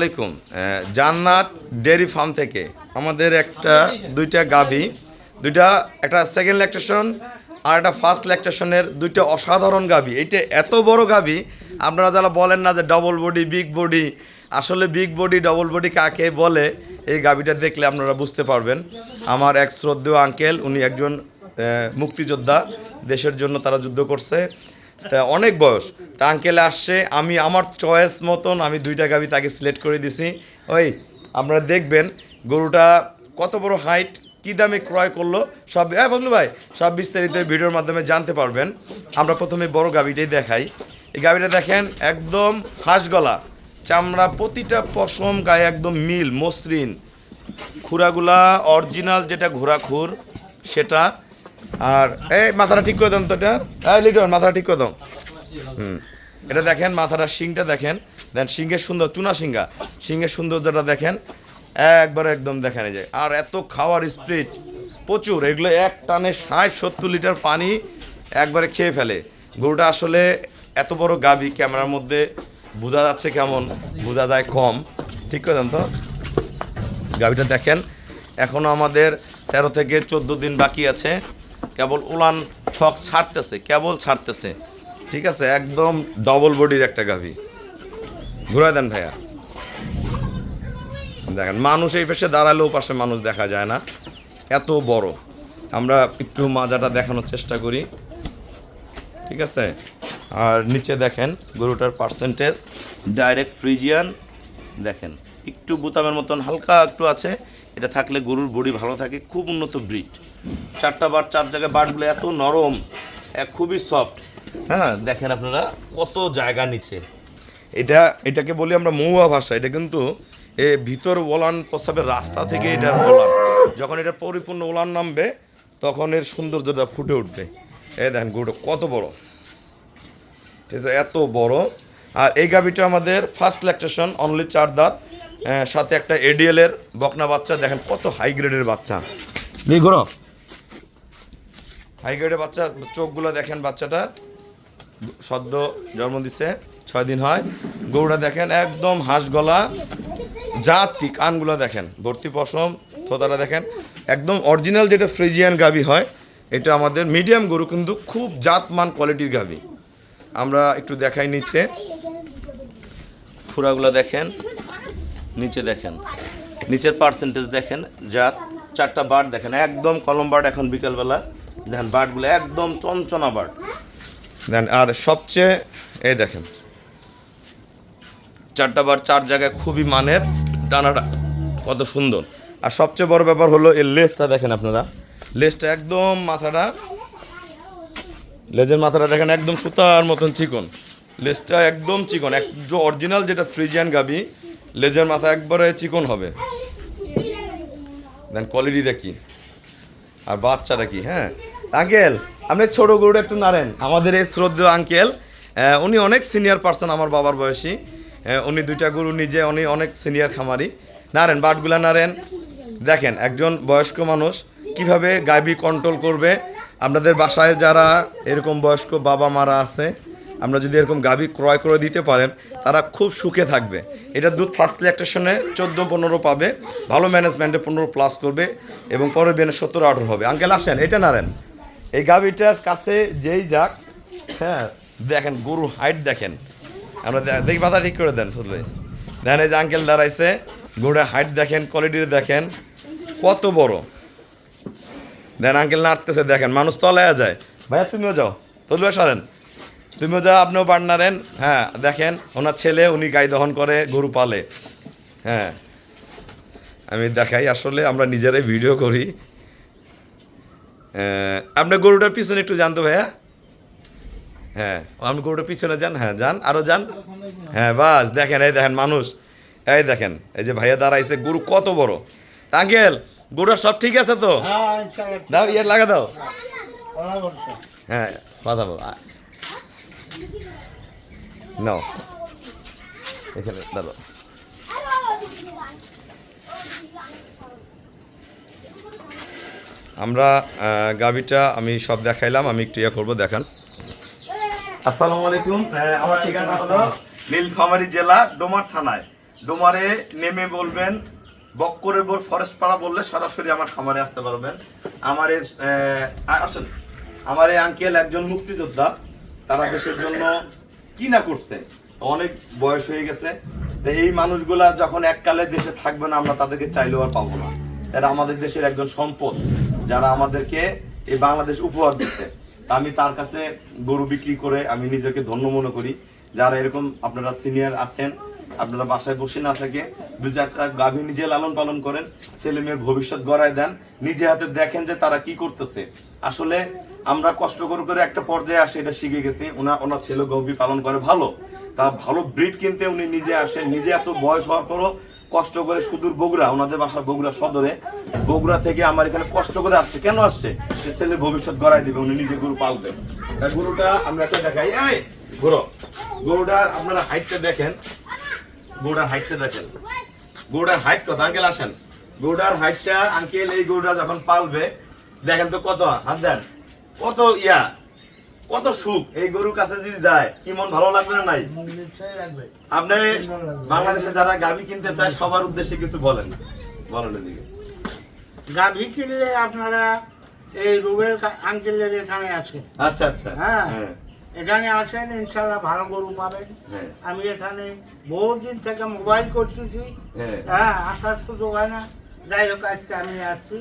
আলাইকুম। জান্নাত dairy farm থেকে আমাদের দুইটা গাভী, একটা সেকেন্ড ল্যাকটেশন আর একটা ফার্স্ট ল্যাকটেশনের দুইটা অসাধারণ গাভী। এইটা এত বড় গাভী, আপনারা যারা বলেন না যে ডবল বডি বিগ বডি, আসলে বিগ বডি ডবল বডি কাকে বলে এই গাভীটা দেখলে আপনারা বুঝতে পারবেন। আমার এক শ্রদ্ধেয় আঙ্কেল, উনি একজন মুক্তিযোদ্ধা, দেশের জন্য তারা যুদ্ধ করছে, তা অনেক বয়স। তা আঙ্কেলে আসছে, আমি আমার চয়েস মতন আমি দুইটা গাভী তাকে সিলেক্ট করে দিছি। আপনারা দেখবেন গরুটা কত বড় হাইট, কী দামে ক্রয় করলো, সব বললো ভাই সব বিস্তারিত ভিডিওর মাধ্যমে জানতে পারবেন। আমরা প্রথমে বড় গাভীটাই দেখাই। এই গাভীটা দেখেন একদম হাঁস গলা, চামড়া প্রতিটা পশম গায়ে একদম মিল মসৃণ, খুরাগুলা অরিজিনাল যেটা ঘোড়া খুর সেটা। আর এই মাথাটা ঠিক করে দেন তো, এটা লিটন মাথাটা ঠিক করে দাও। এটা দেখেন মাথাটা, শিংটা দেখেন, দেন শিংয়ের সুন্দর চুনা শিংয়ের সৌন্দর্যটা দেখেন একবার একদম দেখেন। এই যে আর এত খাওয়ার স্পিড প্রচুর, এগুলো এক টানে 60-70 লিটার পানি একবারে খেয়ে ফেলে। গরুটা আসলে এত বড় গাভী ক্যামেরার মধ্যে বোঝা যাচ্ছে কেমন, বোঝা যায় কম। ঠিক করে দেন তো। গাভীটা দেখেন এখনও আমাদের 13 থেকে 14 দিন বাকি আছে, কেবল উলান ছক ছাড়তেছে। ঠিক আছে, একদম ডবল বডির একটা গাভী। ঘুরাই দেন ভাইয়া। দেখেন মানুষ এই পাশে দাঁড়ালেও পাশে মানুষ দেখা যায় না, এত বড়। আমরা একটু মাজাটা দেখানোর চেষ্টা করি। ঠিক আছে, আর নিচে দেখেন গরুটার পার্সেন্টেজ ডাইরেক্ট ফ্রিজিয়ান। দেখেন একটু বুতামের মতন হালকা একটু আছে, এটা থাকলে গরুর বডি ভালো থাকে, খুব উন্নত ব্রিড। 4টা বার 4 জায়গায় বাটগুলো এত নরম, খুবই সফট। হ্যাঁ দেখেন আপনারা কত জায়গা নিচে। এটাকে বলি আমরা মহুয়া ভাষা। এটা কিন্তু ভিতর ওলান প্রস্রাবের রাস্তা থেকে এটার ওলান, যখন এটা পরিপূর্ণ ওলান নামবে তখন এর সৌন্দর্যটা ফুটে উঠবে। দেখেন গরুটা কত বড়, ঠিক আছে, এত বড়। আর এই গাভীটা আমাদের ফার্স্ট ল্যাকটেশন, অনলি 4 দাঁত, সাথে একটা এডিএল এর বকনা বাচ্চা। দেখেন কত হাই গ্রেডের বাচ্চা, হাই গ্রেডের বাচ্চা। চোখগুলো দেখেন, বাচ্চাটা সদ্য জন্ম দিছে, 6 দিন হয়। গরুটা দেখেন একদম হাঁস গলা, জাত কি, কানগুলো দেখেন ভর্তি পশম, থোতাটা দেখেন একদম অরিজিনাল যেটা ফ্রিজিয়ান গাভী হয়। এটা আমাদের মিডিয়াম গরু, কিন্তু খুব জাতমান কোয়ালিটির গাভী। আমরা একটু দেখাই নিচে, খুরাগুলো দেখেন, নিচে দেখেন, নিচের পার্সেন্টেজ দেখেন, জাত। 4টা বার্ড দেখেন একদম কলম বার্ড, এখন বিকালবেলা দেখেন বার্ডগুলো একদম চঞ্চনা বার্ড দেন। আর সবচেয়ে এই দেখেন 4টা বার্ড 4 জায়গায় খুবই মানের, টানাটা কত সুন্দর। আর সবচেয়ে বড় ব্যাপার হলো এর লেজটা দেখেন আপনারা, লেজটা একদম লেজের মাথাটা দেখেন একদম সুতার মতন চিকন, লেজটা একদম চিকন, একদম অরিজিনাল যেটা ফ্রিজিয়ান গাভী, লেজের মাথা একবারে চিকন হবে। দেন কোয়ালিটিটা কি, আর বাচ্চাটা কি। হ্যাঁ আঙ্কেল, আপনি ছোটো গরুটা একটু নাড়েন। আমাদের এই শ্রদ্ধেয় আঙ্কেল, উনি অনেক সিনিয়র পার্সন, আমার বাবার বয়সী। উনি 2টা গরু নিজে, উনি অনেক সিনিয়র খামারি। নাড়েন বাটগুলা নাড়েন। দেখেন একজন বয়স্ক মানুষ কিভাবে গাভী কন্ট্রোল করবে। আপনাদের বাসায় যারা এরকম বয়স্ক বাবা মারা আছে, আমরা যদি এরকম গাভী ক্রয় করে দিতে পারেন, তারা খুব সুখে থাকবে। এটা দুধ ফার্স্ট ল্যাকটেশনে 14-15 পাবে, ভালো ম্যানেজমেন্টে 15+ করবে, এবং পরে বেনে 17-18 হবে। আঙ্কেল আসেন, এটা নাড়েন। এই গাভীটার কাছে যেই যাক, হ্যাঁ দেখেন গরুর হাইট দেখেন। আমরা দেখি মাথা ঠিক করে দেন, শুধু দেখেন এই যে আঙ্কেল দাঁড়াইছে, গরুটার হাইট দেখেন, কোয়ালিটি দেখেন কত বড়। দেন আঙ্কেল নাড়তেছে, দেখেন মানুষ তলায়া যায়। ভাইয়া তুমিও যাও, তুলবে সরেন, তুমিও যাও, আপনিও বাড় নাড়েন। হ্যাঁ দেখেন ওনার ছেলে, উনি গাই দহন করে, গরু পালে। হ্যাঁ আমি দেখাই, আসলে আমরা নিজেরাই ভিডিও করি। আপনার গরুটার পিছনে একটু জানতো ভাইয়া। হ্যাঁ আপনি গরুটার পিছনে যান, হ্যাঁ যান, আরও যান। হ্যাঁ বাস দেখেন, এই দেখেন মানুষ, এই দেখেন এই যে ভাইয়া দাঁড়াইছে, গরু কত বড়। আঙ্কেল গরুটা সব ঠিক আছে তো? দাও ইয়ে লাগা দাও। হ্যাঁ কথা বল নাও, এখানে দাদা। আমরা গাভীটা আমি সব দেখাইলাম, আমি একটু ইয়ে করবো, দেখান। আসসালামু আলাইকুম। আমার ঠিকানা হলো নীলফামারী জেলা ডোমার থানায়। ডোমারে নেমে বলবেন বক্করের বোর ফরেস্ট পাড়া বললে সরাসরি আমার খামারে আসতে পারবেন। আসেন, আমার এই আঙ্কেল একজন মুক্তিযোদ্ধা, তারা দেশের জন্য কি না করছে, অনেক বয়স হয়ে গেছে। তো এই মানুষগুলা যখন এককালে দেশে থাকবে না, আমরা তাদেরকে চাইলেও আর পাবো না। এরা আমাদের দেশের একজন সম্পদ, যারা আমাদেরকে এই বাংলাদেশ উপহার দিচ্ছে। আমি তার কাছে গরু বিক্রি করে আমি নিজেকে ধন্য মনে করি। যারা এরকম আপনারা সিনিয়র আছেন, আপনারা বাসায় বসে না থেকে 2-4টা গাভী নিজে লালন পালন করেন, ছেলে মেয়ের ভবিষ্যৎ গড়ায় দেন, নিজে হাতে দেখেন যে তারা কি করতেছে। আসলে আমরা কষ্ট করে একটা পর্যায়ে আসে, এটা শিখে গেছি। ওনার ছেলে গাভী পালন করে ভালো, তা ভালো ব্রিড কিনতে উনি নিজে আসেন, নিজে এত বয়স হওয়ার পরও কষ্ট করে সুদূর বগুড়া, ওনাদের বাসা বগুড়া সদরে, বগুড়া থেকে আমার এখানে কষ্ট করে আসছে। কেন আসছে? সে ছেলের ভবিষ্যৎ গড়াই দিবে, উনি নিজে গরু পালবেন। তাই গরুটা আমরা একটা দেখাই, এই গরুটার আপনারা হাইটটা দেখেন, গরুটার হাইটটা দেখেন, গরুটার হাইট কত আঙ্কেল? আসেন, গরুটার হাইটটা আঙ্কেল, এই গরুটা যখন পালবে দেখেন তো কত, হাত দেন, কত কত সুখ। এই গরুর কাছে যদি যায় কি মন ভালো লাগবে না? নাই? আপনি বাংলাদেশে যারা গাভী কিনতে চায় সবার উদ্দেশ্যে কিছু বলেন, বলেন এদিকে। গাভী কিনলে আপনারা এই রুবেল আঙ্কেলের এখানে আসেন। আচ্ছা আচ্ছা, হ্যাঁ, এখানে আসেন, ইনশাল্লাহ ভালো গরু পাবেন। আমি এখানে বহুদিন থেকে মোবাইল করতেছি, হ্যাঁ, আসার সুযোগ হয় না। যাই হোক, আজকে আমি আসছি,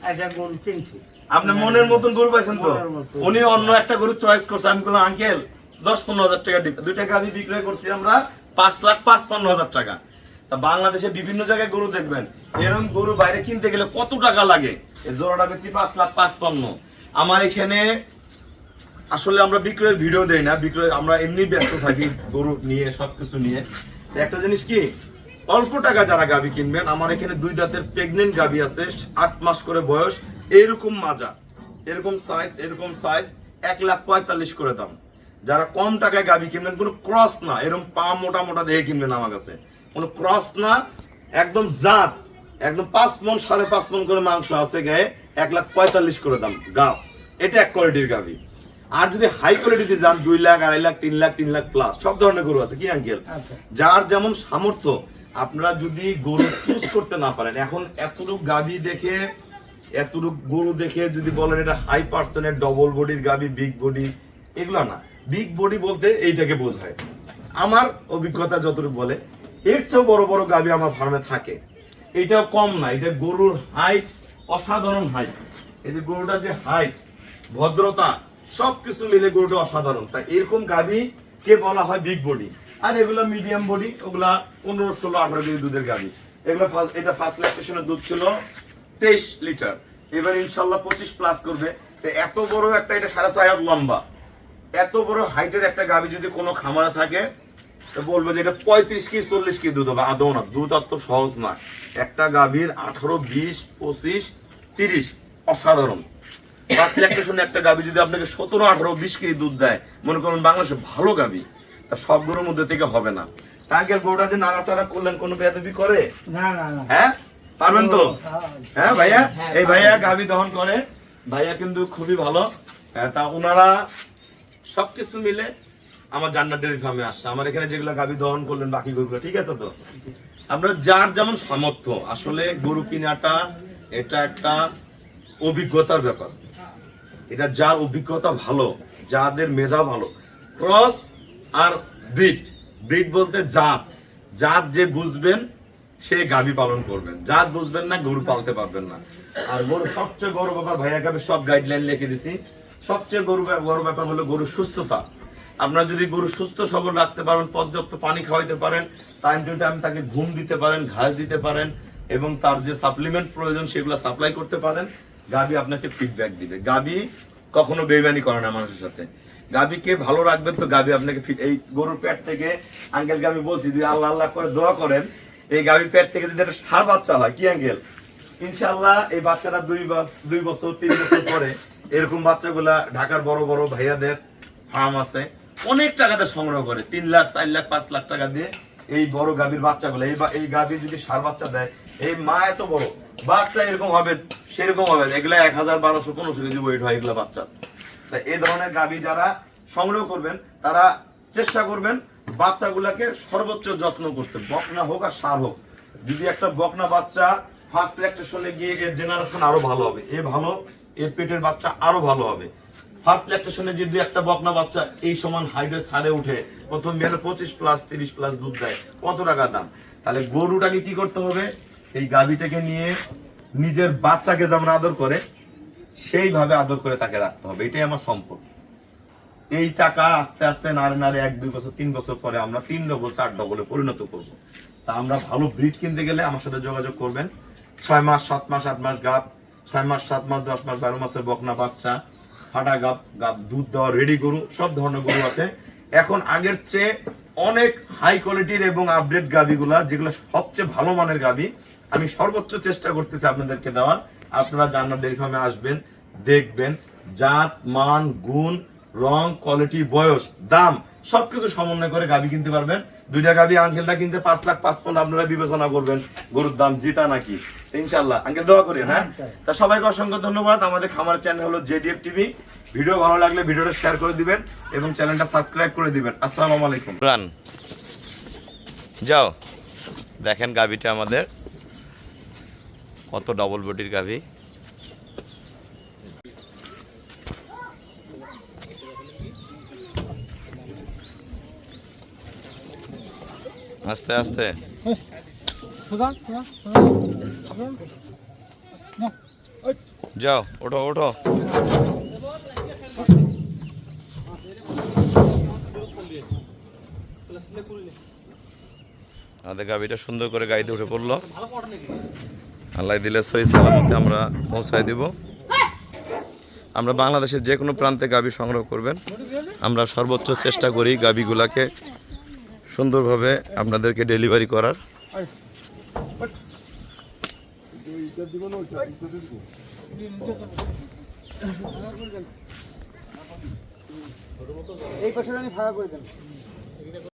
একটা গরু কিনছি। আপনি মনের মতন গরু পাইছেন তো? উনি অন্য একটা গরু চয়েস করছে। আমি বললাম আঙ্কেল 10-15 হাজার টাকা দিতে, 2টা গাভী বিক্রয় করছি আমরা 5,55,000 টাকা। তা বাংলাদেশে বিভিন্ন জায়গায় গরু দেখবেন, এরকম গরু বাইরে কিনতে গেলে কত টাকা লাগে। এই জোড়াটা বেশি 5,55,000। আমার এখানে আসলে আমরা বিক্রয়ের ভিডিও দেই না, বিক্রয় আমরা এমনি ব্যস্ত থাকি গরু নিয়ে, সবকিছু নিয়ে। একটা জিনিস কি, অল্প টাকা যারা গাভী কিনবেন, আমার এখানে 2 দাঁতের প্রেগনেন্ট গাভী আছে, 8 মাস করে বয়স, এরকম মাজা, এরকম সাইজ 1,45,000 করে দাম। যারা কম টাকায় গাভী কিনবেন, কোনো ক্রস না, এরকম পা মোটা মোটা দেখে কিনবেন আমার কাছে, কোনো ক্রস না, একদম জাত, একদম 5 মণ 5.5 মণ করে মাংস আছে গায়ে, 1,45,000 করে দাম গাভ। এটা এক কোয়ালিটির গাভী। আর যদি হাই কোয়ালিটিতে যান, 2 লাখ, 2.5 লাখ, 3 লাখ, 3 লাখ প্লাস সব ধরনের গরু আছে। কি আঙ্কেল? যার যেমন সামর্থ্য। আপনারা যদি গরু চুজ করতে না পারেন, এখন এতটুকু গাভী দেখে, এতটুকু গরু দেখে যদি বলেন এটা হাই পার্সেন্টের ডবল বডির গাভী, বিগ বডি, এগুলো না। বিগ বডি বলতে এইটাকে বোঝায়, আমার অভিজ্ঞতা যতটুকু বলে। এর চেয়েও বড় বড় গাভী আমার ফার্মে থাকে, এটাও কম না। এটা গরুর হাইট অসাধারণ হাইট। এই যে গরুটার যে হাইট, ভদ্রতা, সবকিছু মিলে গরুটা অসাধারণ। তাই এরকম গাভী কে বলা হয় বিগ বডি। আর এগুলো মিডিয়াম বডি, ওগুলা 15, 16, 18 কেজি দুধের গাভী। এগুলো এটা ফার্স্ট ল্যাকটেশনের দুধ ছিল 23 লিটার, এবার ইনশাল্লাহ 25 প্লাস করবে। এত বড় একটা, এটা 4.5 হাত লম্বা, এত বড় হাইটের একটা গাভী যদি কোনো খামারে থাকে, তো বলবে যে এটা 35 কেজি 40 কেজি দুধ হবে। আদৌ না, দুধ অত সহজ না। একটা গাভীর 18, 20, 25, 30 অসাধারণ। ফার্স্ট ল্যাকটেশনে একটা গাভী যদি আপনাকে 17, 18, 20 কেজি দুধ দেয়, মনে করুন বাংলাদেশে ভালো গাভী, তা সব গরুর মধ্যে থেকে হবে না। আঙ্কেল গরুটা যে নাড়াচাড়া করলেন, কোনো বেয়াদবি করে? না না না। হ্যাঁ, পারবেন তো? হ্যাঁ ভাইয়া, এই ভাইয়া গাভী দহন করে, ভাইয়া কিন্তু খুবই ভালো। তা ওনারা সবকিছু মিলে আমার জান্নাত ডেয়ারি ফার্মে আসছে। আমার এখানে যেগুলো গাভী দহন করলেন বাকি গরুগুলো, ঠিক আছে তো? আপনার যার যেমন সামর্থ্য। আসলে গরু কিনাটা এটা একটা অভিজ্ঞতার ব্যাপার। এটা যার অভিজ্ঞতা ভালো, যাদের মেধা ভালো, ক্রস আর ব্রিড, ব্রিড বলতে জাত, জাত যে বুঝবেন সে গাভী পালন করবেন, জাত বুঝবেন না গরু পালতে পারবেন না। আর গরু সবচেয়ে বড় ব্যাপার, ভাইয়া গাভী সব গাইডলাইন লিখে দিছি, সবচেয়ে বড় ব্যাপার হলো গরুর সুস্থতা। আপনারা যদি গরু সুস্থ সবল রাখতে পারেন, পর্যাপ্ত পানি খাওয়াইতে পারেন, টাইম টু টাইম তাকে ঘুম দিতে পারেন, ঘাস দিতে পারেন, এবং তার যে সাপ্লিমেন্ট প্রয়োজন সেগুলো সাপ্লাই করতে পারেন, গাভী আপনাকে ফিডব্যাক দিবে। গাভী কখনো বেইমানি করে না মানুষের সাথে। গাভীকে ভালো রাখবেন তো গাভী আপনাকে এই গরুর পেট থেকে, আঙ্কেলকে আমি বলছি যদি আল্লাহ আল্লাহ করে দোয়া করেন, এই গাভীর পেট থেকে যদি একটা ষাঁড় বাচ্চা হয়, কি আঙ্কেল, ইনশাল্লাহ এই বাচ্চাটা 2 বছর 3 বছর পরে এরকম বাচ্চাগুলা ঢাকার বড় বড় ভাইয়াদের ফার্ম আছে, অনেক টাকাতে সংগ্রহ করে, 3 লাখ, 4 লাখ, 5 লাখ টাকা দিয়ে এই বড় গাভীর বাচ্চাগুলো। এই গাভী যদি ষাঁড় বাচ্চা দেয়, এই মা এত বড় বাচ্চা এরকম হবে, সেরকম হবে। এগুলা 1000, 1200, 1500 কেজি ওয়েট হয় এগুলা বাচ্চা। তাই এই ধরনের গাভী যারা সংগ্রহ করবেন, তারা চেষ্টা করবেন বাচ্চাগুলাকে সর্বোচ্চ যত্ন করতে, বকনা হোক আর ষাঁড় হোক। যদি একটা বকনা বাচ্চা ফার্স্ট ল্যাকটেশনে গিয়ে এর জেনারেশন আরো ভালো হবে, এ ভালো, এর পেটের বাচ্চা আরো ভালো হবে। ফার্স্ট ল্যাকটেশনে যদি একটা বকনা বাচ্চা এই সমান হাইটে ছাড়ে উঠে, প্রথম বিয়ানে 25+ 30+ দুধ দেয়, কত টাকা দাম? তাহলে গরুটাকে কি করতে হবে? এই গাভীটাকে নিয়ে নিজের বাচ্চাকে যেমন আদর করে সেইভাবে আদর করে তাকে রাখতে হবে। এটাই আমার সম্পদ। এই টাকা আস্তে আস্তে নাড়ে নাড়ে 1-2 বছর 3 বছর পরে আমরা 3 ডবল 4 ডবলে পরিণত করব। তা আমরা ভালো ব্রিড কিনতে গেলে আমার সাথে যোগাযোগ করবেন। 6 মাস 7 মাস 8 মাস গাব, 6 মাস 7 মাস 10 মাস 12 মাসের বকনা বাচ্চা, ফাটা গাব, গাব দুধ দেওয়া রেডি গরু, সব ধরনের গরু আছে। এখন আগের চেয়ে অনেক হাই কোয়ালিটির এবং আপডেট গাবিগুলা, যেগুলো সবচেয়ে ভালো মানের গাবি, আমি সর্বোচ্চ চেষ্টা করতেছি আপনাদেরকে দেওয়ার। আপনারা জান্নাত ডেইরি ফার্মে আসবেন, দেখবেন, জাত মান গুণ রং কোয়ালিটি বয়স দাম সবকিছু সমন্বয় করে গাবি কিনতে পারবেন। দুইটা গাবি আঙ্কেলটা কিনছে 5,55,000, আপনারা বিবেচনা করবেন গরুর দাম জিতা নাকি। ইনশাআল্লাহ আঙ্কেল দোয়া করি। হ্যাঁ, তা সবাইকে অসংখ্য ধন্যবাদ। আমাদের খামার চ্যানেল হলো জেডিএফ টিভি। ভিডিও ভালো লাগলে ভিডিওটা শেয়ার করে দিবেন এবং চ্যানেলটা সাবস্ক্রাইব করে দিবেন। আসসালামু আলাইকুম। রান যাও, দেখেন গাবিটা আমাদের কত ডবল বডির গাবি। আস্তে আস্তে যাও, ওঠো ওঠো। আমাদের গাবিটা সুন্দর করে গাড়িতে উঠে পড়লো। আল্লাহ দিলে সহি সালামতে আমরা পৌঁছায় দিব। আমরা বাংলাদেশের যে কোনো প্রান্তে গাবি সংগ্রহ করবেন, আমরা সর্বোচ্চ চেষ্টা করি গাবিগুলাকে সুন্দরভাবে আপনাদেরকে ডেলিভারি করার। এই পাশে ভাড়া করে দেন।